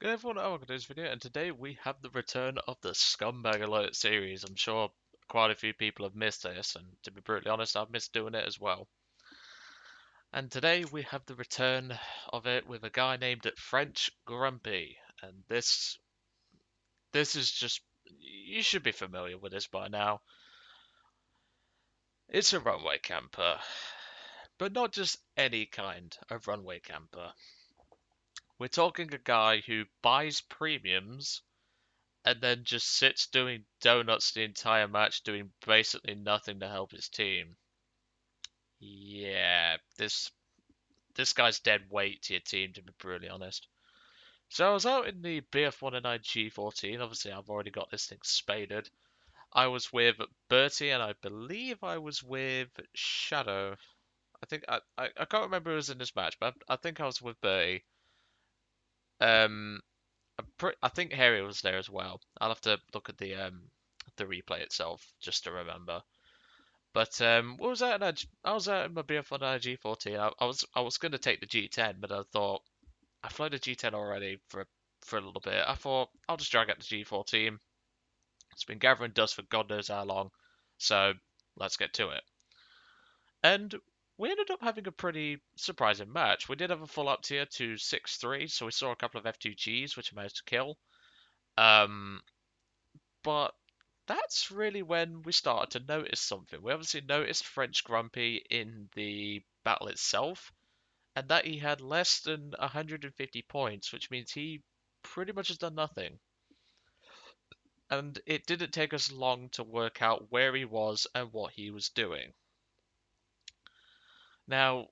Good everyone, welcome to this video, and today we have the return of the Scumbag Alert series. I'm sure quite a few people have missed this, and to be brutally honest, I've missed doing it as well. And today we have the return of it with a guy named French Grumpy, and this is just, you should be familiar with this by now. It's a runway camper, but not just any kind of runway camper. We're talking a guy who buys premiums and then just sits doing donuts the entire match, doing basically nothing to help his team. Yeah, this guy's dead weight to your team, to be brutally honest. So I was out in the BF109 G14. Obviously, I've already got this thing spaded. I was with Bertie, and I believe I was with Shadow. I think I can't remember who was in this match, but I think I was with Bertie. Um, I think Harry was there as well. I'll have to look at the replay itself just to remember. But what was that? I was out in my BF on a G14. I was going to take the G10, but I thought I flew the G10 already for a little bit. I thought I'll just drag out the G14. It's been gathering dust for God knows how long, so let's get to it. And we ended up having a pretty surprising match. We did have a full up tier to 6-3, so we saw a couple of F2Gs, which I managed to kill. But that's really when we started to notice something. We obviously noticed French Grumpy in the battle itself, and that he had less than 150 points, which means he pretty much has done nothing. And it didn't take us long to work out where he was and what he was doing. Now,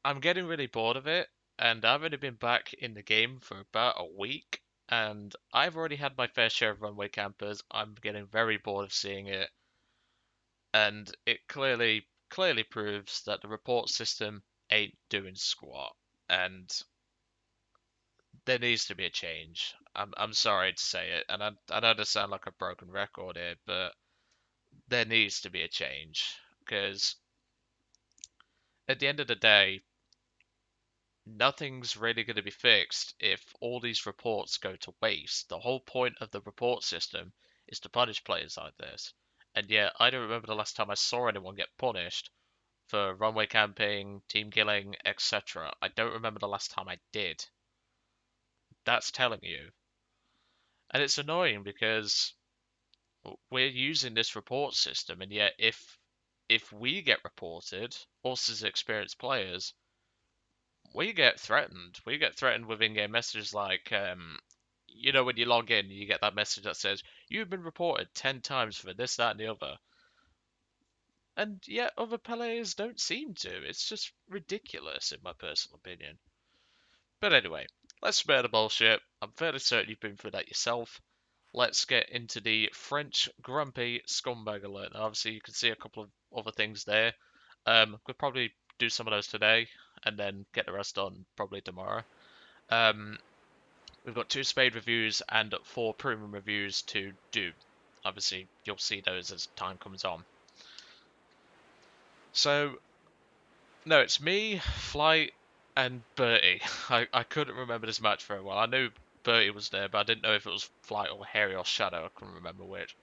I'm getting really bored of it, and I've only been back in the game for about a week, and I've already had my fair share of runway campers. I'm getting very bored of seeing it, and it clearly proves that the report system ain't doing squat, and there needs to be a change. I'm sorry to say it, and I know this sound like a broken record here, but there needs to be a change because at the end of the day, nothing's really going to be fixed if all these reports go to waste. The whole point of the report system is to punish players like this. And yet, I don't remember the last time I saw anyone get punished for runway camping, team killing, etc. I don't remember the last time I did. That's telling you. And it's annoying because we're using this report system, and yet if we get reported, us as experienced players, we get threatened. We get threatened with in-game messages like, when you log in, you get that message that says, you've been reported 10 times for this, that, and the other. And yet other players don't seem to. It's just ridiculous, in my personal opinion. But anyway, let's spare the bullshit. I'm fairly certain you've been through that yourself. Let's get into the French Grumpy Scumbag Alert. Now, obviously, you can see a couple of other things there. We'll probably do some of those today, and then get the rest done probably tomorrow. We've got 2 spade reviews and 4 premium reviews to do. Obviously, you'll see those as time comes on. So, no, it's me, Flight, and Bertie. I couldn't remember this match very well. I knew Bertie was there, but I didn't know if it was Flight or Harry or Shadow. I couldn't remember which.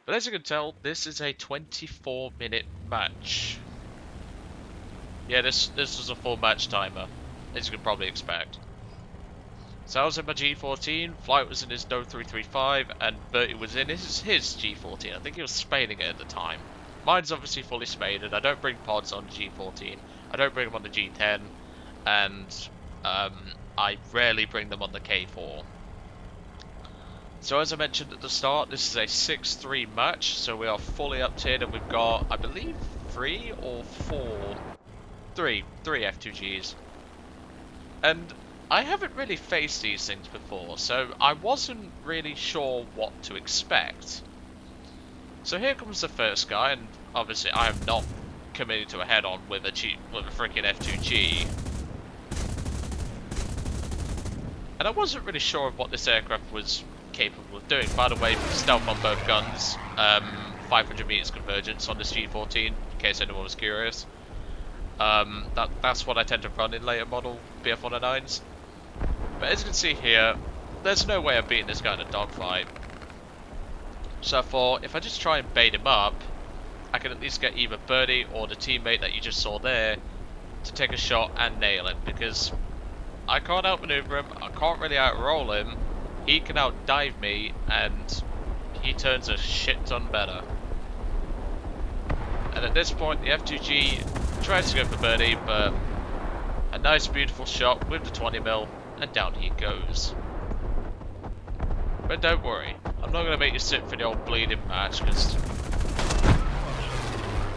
But as you can tell, this is a 24-minute match. Yeah, this was a full match timer, as you can probably expect. So I was in my G14, Flight was in his No 335, and Bertie was in his G14. I think he was spading it at the time. Mine's obviously fully spaded. I don't bring pods on the G14. I don't bring them on the G10, and I rarely bring them on the K4. So as I mentioned at the start, this is a 6-3 match, so we are fully up tiered, and we've got, I believe, 3 F2Gs. And I haven't really faced these things before, so I wasn't really sure what to expect. So here comes the first guy, and obviously I am not committed to a head-on with a freaking F2G. And I wasn't really sure of what this aircraft was capable of doing. By the way, stealth on both guns, 500 meters convergence on this G14, in case anyone was curious. That's what I tend to run in later model BF109s. But as you can see here, there's no way I'm beating this guy in a dogfight. So I thought, if I just try and bait him up, I can at least get either Birdie or the teammate that you just saw there to take a shot and nail him, because I can't outmaneuver him, I can't really outroll him, he can outdive me, and he turns a shit ton better. And at this point, the F2G tries to go for Birdie, but a nice beautiful shot with the 20mm, and down he goes. But don't worry, I'm not going to make you sit for the old bleeding match, because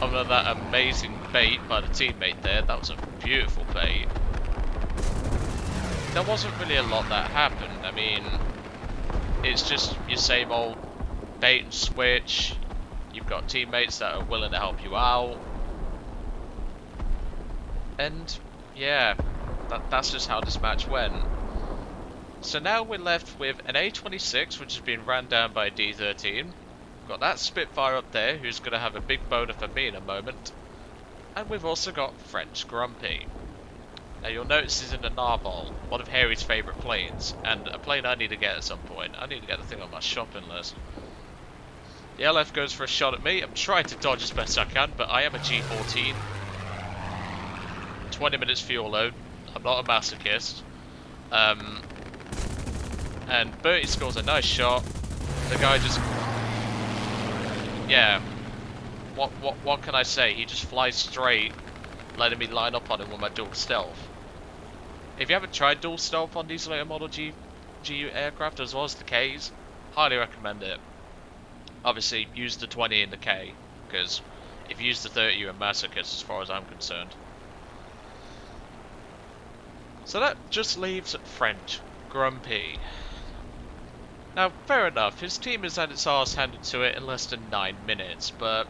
other than that amazing bait by the teammate there, that was a beautiful bait. There wasn't really a lot that happened. I mean, it's just your same old bait and switch. You've got teammates that are willing to help you out. And yeah, that's just how this match went. So now we're left with an A26, which has been ran down by a D13. Got that Spitfire up there, who's going to have a big boner for me in a moment. And we've also got French Grumpy. Now you'll notice he's in a Narval, one of Harry's favourite planes, and a plane I need to get at some point. I need to get the thing on my shopping list. The LF goes for a shot at me. I'm trying to dodge as best I can, but I am a G14. 20 minutes fuel load. I'm not a masochist. And Bertie scores a nice shot. The guy just... yeah. What can I say? He just flies straight, letting me line up on him with my dual stealth. If you haven't tried dual stealth on these later model GU aircraft as well as the Ks, highly recommend it. Obviously, use the 20 in the K, because if you use the 30, you're a masochist as far as I'm concerned. So that just leaves French Grumpy. Now, fair enough, his team has had its arse handed to it in less than 9 minutes, but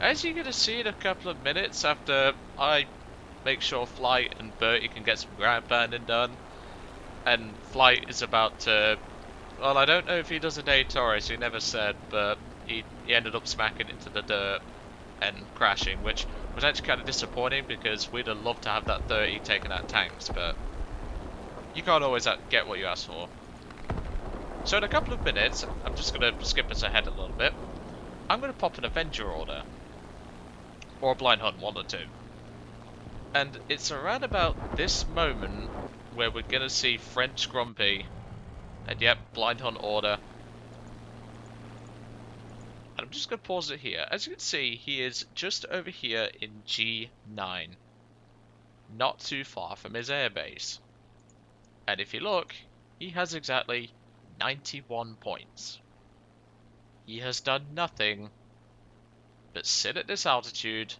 as you're going to see in a couple of minutes after I make sure Flight and Bertie can get some ground banding done, and Flight is about to... well, I don't know if he does a day Taurus, he never said, but he ended up smacking into the dirt and crashing, which was actually kind of disappointing because we'd have loved to have that 30 taking out tanks, but you can't always get what you ask for. So in a couple of minutes, I'm just going to skip us ahead a little bit, I'm going to pop an Avenger order, or a Blind Hunt, one or two. And it's around about this moment where we're going to see French Grumpy, and yep, Blind Hunt order. And I'm just going to pause it here. As you can see, he is just over here in G9. Not too far from his airbase. And if you look, he has exactly 91 points. He has done nothing but sit at this altitude,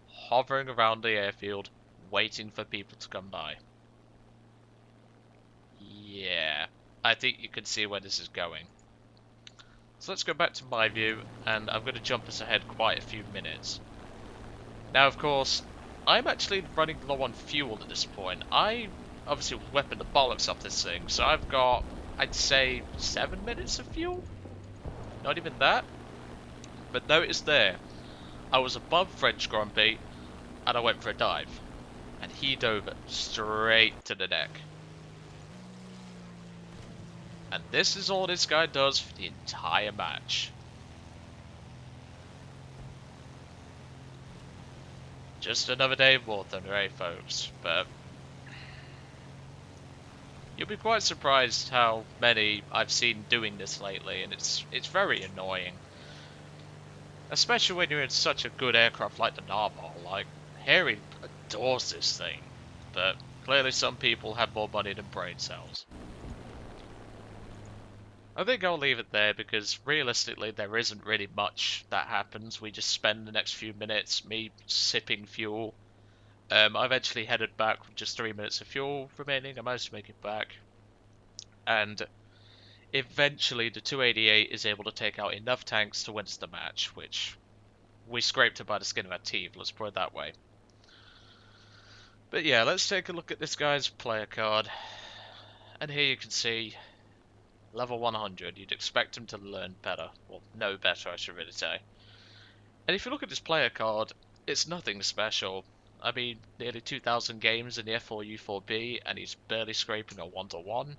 hovering around the airfield, waiting for people to come by. Yeah, I think you can see where this is going. So let's go back to my view, and I'm going to jump us ahead quite a few minutes. Now, of course, I'm actually running low on fuel at this point. I obviously weapon the bollocks off this thing, so I've got, I'd say, 7 minutes of fuel? Not even that. But notice there, I was above French Grumpy, and I went for a dive. And he dove straight to the deck. And this is all this guy does for the entire match. Just another day of War Thunder, eh, folks? But you'll be quite surprised how many I've seen doing this lately, and it's very annoying. Especially when you're in such a good aircraft like the Narval. Like, Harry adores this thing, but clearly some people have more money than brain cells. I think I'll leave it there because realistically there isn't really much that happens. We just spend the next few minutes me sipping fuel. I've actually headed back with just 3 minutes of fuel remaining. I managed to make it back. And eventually the 288 is able to take out enough tanks to win us the match, which we scraped it by the skin of our teeth, let's put it that way. But yeah, let's take a look at this guy's player card. And here you can see level 100, you'd expect him to learn better, or know better I should really say. And if you look at his player card, it's nothing special. I mean, nearly 2,000 games in the F4U4B, and he's barely scraping a 1-to-1.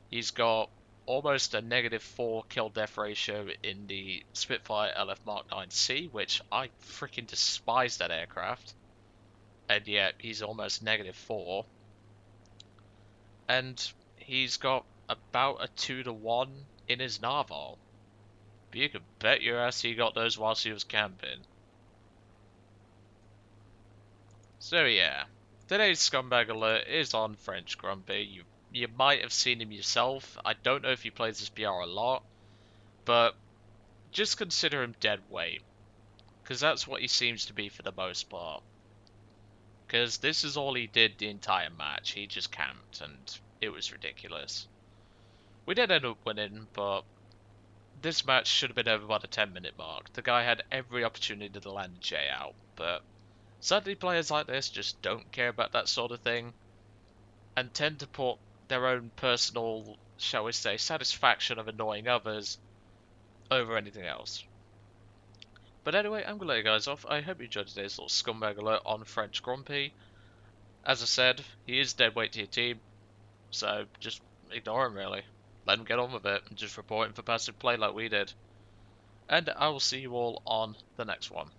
He's got almost a -4 kill death ratio in the Spitfire LF Mark 9C, which I freaking despise that aircraft. And yet he's almost -4. And he's got about a 2-to-1 in his narval. But you can bet your ass he got those whilst he was camping. So yeah, today's Scumbag Alert is on French Grumpy. You might have seen him yourself. I don't know if he plays this BR a lot, but just consider him dead weight, because that's what he seems to be for the most part. Because this is all he did the entire match. He just camped, and it was ridiculous. We did end up winning, but this match should have been over by the 10-minute mark. The guy had every opportunity to land a J out, but sadly players like this just don't care about that sort of thing, and tend to put their own personal, shall we say, satisfaction of annoying others over anything else. But anyway, I'm gonna let you guys off. I hope you enjoyed today's little Scumbag Alert on French Grumpy. As I said, he is dead weight to your team, so just ignore him really. Let him get on with it and just report him for passive play like we did. And I will see you all on the next one.